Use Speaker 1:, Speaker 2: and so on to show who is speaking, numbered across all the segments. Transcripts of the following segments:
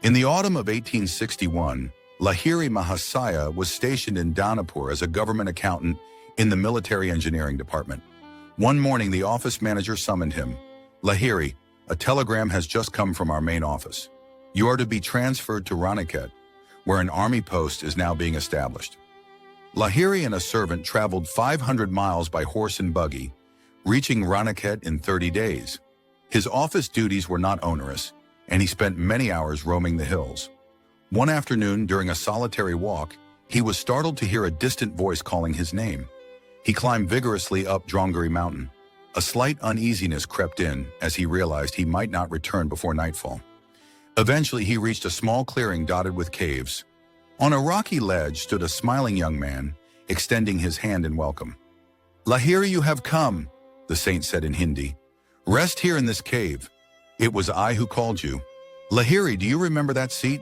Speaker 1: In the autumn of 1861, Lahiri Mahasaya was stationed in Danapur as a government accountant in the military engineering department. One morning, the office manager summoned him. "Lahiri, a telegram has just come from our main office. You are to be transferred to Ranikette, where an army post is now being established." Lahiri and a servant traveled 500 miles by horse and buggy, reaching Ranikette in 30 days. His office duties were not onerous, and he spent many hours roaming the hills. One afternoon, during a solitary walk, he was startled to hear a distant voice calling his name. He climbed vigorously up Drongiri Mountain. A slight uneasiness crept in as he realized he might not return before nightfall. Eventually, he reached a small clearing dotted with caves. On a rocky ledge stood a smiling young man, extending his hand in welcome. "Lahiri, you have come," the saint said in Hindi. "Rest here in this cave. It was I who called you." "Lahiri, do you remember that seat?"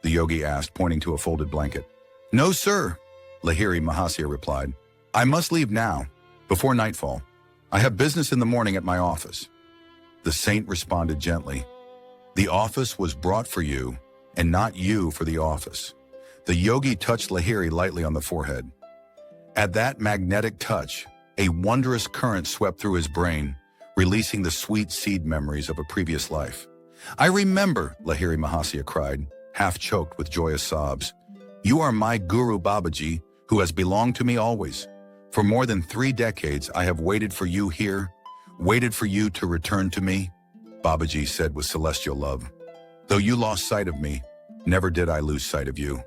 Speaker 1: the yogi asked, pointing to a folded blanket. "No, sir," Lahiri Mahasaya replied. "I must leave now, before nightfall. I have business in the morning at my office." The saint responded gently. "The office was brought for you, and not you for the office." The yogi touched Lahiri lightly on the forehead. At that magnetic touch, a wondrous current swept through his brain, releasing the sweet seed memories of a previous life. "I remember," Lahiri Mahasaya cried, half choked with joyous sobs. "You are my guru Babaji, who has belonged to me always. For more than 3 decades, I have waited for you here, waited for you to return to me," Babaji said with celestial love. "Though you lost sight of me, never did I lose sight of you.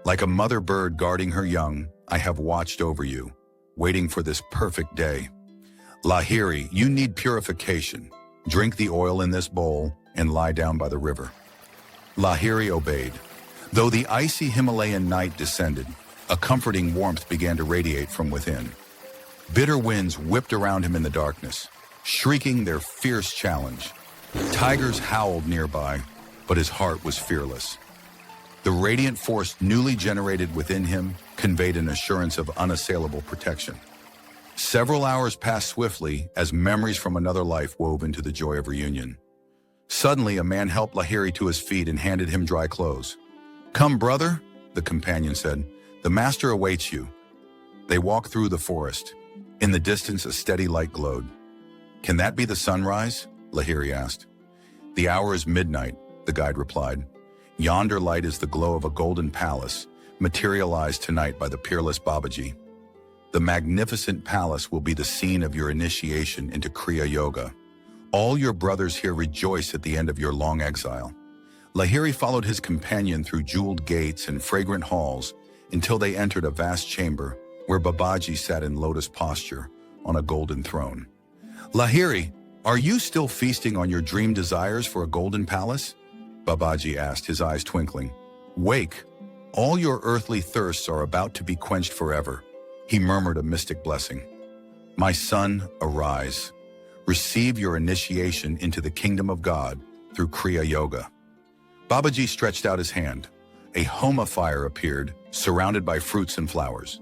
Speaker 1: Like a mother bird guarding her young, I have watched over you, waiting for this perfect day. Lahiri, you need purification. Drink the oil in this bowl and lie down by the river." Lahiri obeyed. Though the icy Himalayan night descended, a comforting warmth began to radiate from within. Bitter winds whipped around him in the darkness, shrieking their fierce challenge. Tigers howled nearby, but his heart was fearless. The radiant force newly generated within him conveyed an assurance of unassailable protection. Several hours passed swiftly as memories from another life wove into the joy of reunion. Suddenly, a man helped Lahiri to his feet and handed him dry clothes. "Come, brother," the companion said. "The master awaits you." They walked through the forest. In the distance, a steady light glowed. "Can that be the sunrise?" Lahiri asked. "The hour is midnight," the guide replied. "Yonder light is the glow of a golden palace, materialized tonight by the peerless Babaji. The magnificent palace will be the scene of your initiation into Kriya Yoga. All your brothers here rejoice at the end of your long exile." Lahiri followed his companion through jeweled gates and fragrant halls until they entered a vast chamber where Babaji sat in lotus posture on a golden throne. "Lahiri, are you still feasting on your dream desires for a golden palace?" Babaji asked, his eyes twinkling. "Wake, all your earthly thirsts are about to be quenched forever," he murmured a mystic blessing. "My son, arise. Receive your initiation into the kingdom of God through Kriya Yoga." Babaji stretched out his hand. A homa fire appeared, surrounded by fruits and flowers.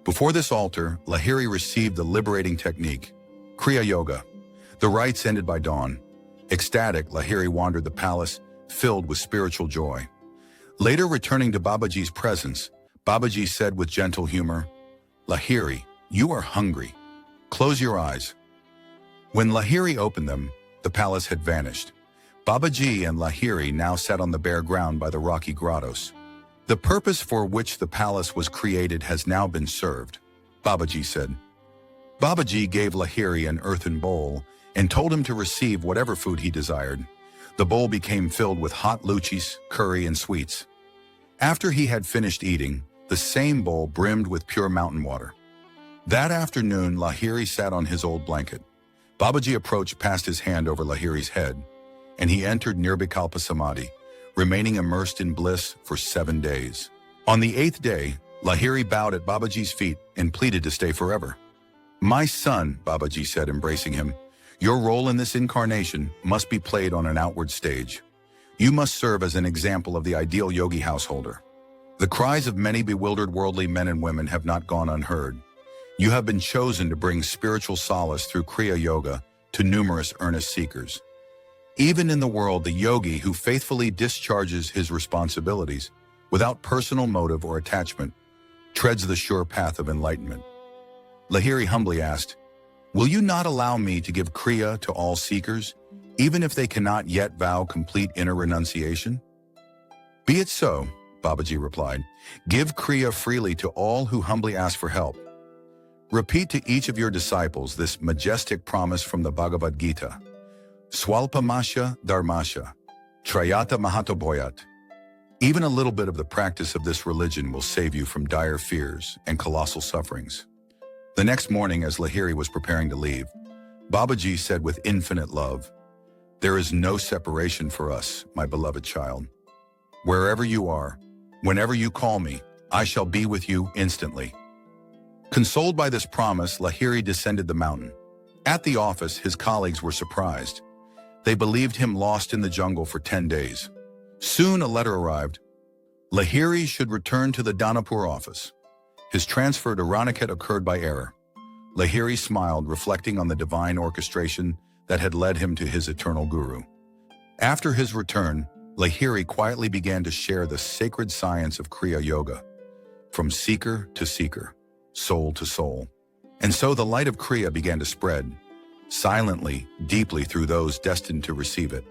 Speaker 1: Before this altar, Lahiri received the liberating technique, Kriya Yoga. The rites ended by dawn. Ecstatic, Lahiri wandered the palace, filled with spiritual joy. Later, returning to Babaji's presence, Babaji said with gentle humor, "Lahiri, you are hungry. Close your eyes." When Lahiri opened them, the palace had vanished. Babaji and Lahiri now sat on the bare ground by the rocky grottos. "The purpose for which the palace was created has now been served," Babaji said. Babaji gave Lahiri an earthen bowl and told him to receive whatever food he desired. The bowl became filled with hot luchis, curry, and sweets. After he had finished eating, the same bowl brimmed with pure mountain water. That afternoon, Lahiri sat on his old blanket. Babaji approached, passed his hand over Lahiri's head, and he entered Nirvikalpa Samadhi, remaining immersed in bliss for 7 days. On the 8th day, Lahiri bowed at Babaji's feet and pleaded to stay forever. "My son," Babaji said, embracing him, "your role in this incarnation must be played on an outward stage. You must serve as an example of the ideal yogi householder. The cries of many bewildered worldly men and women have not gone unheard. You have been chosen to bring spiritual solace through Kriya Yoga to numerous earnest seekers. Even in the world, the yogi who faithfully discharges his responsibilities without personal motive or attachment treads the sure path of enlightenment. Lahiri humbly asked, "Will you not allow me to give Kriya to all seekers, even if they cannot yet vow complete inner renunciation?" "Be it so," Babaji replied. "Give Kriya freely to all who humbly ask for help. Repeat to each of your disciples this majestic promise from the Bhagavad Gita. Swalpamasya dharmasya, trayata mahatoboyat. Even a little bit of the practice of this religion will save you from dire fears and colossal sufferings." The next morning, as Lahiri was preparing to leave, Babaji said with infinite love, "There is no separation for us, my beloved child. Wherever you are, whenever you call me, I shall be with you instantly." Consoled by this promise, Lahiri descended the mountain. At the office, his colleagues were surprised. They believed him lost in the jungle for 10 days. Soon a letter arrived. Lahiri should return to the Danapur office. His transfer to Ranikette occurred by error. Lahiri smiled, reflecting on the divine orchestration that had led him to his eternal guru. After his return, Lahiri quietly began to share the sacred science of Kriya Yoga, from seeker to seeker, soul to soul. And so the light of Kriya began to spread, silently, deeply through those destined to receive it.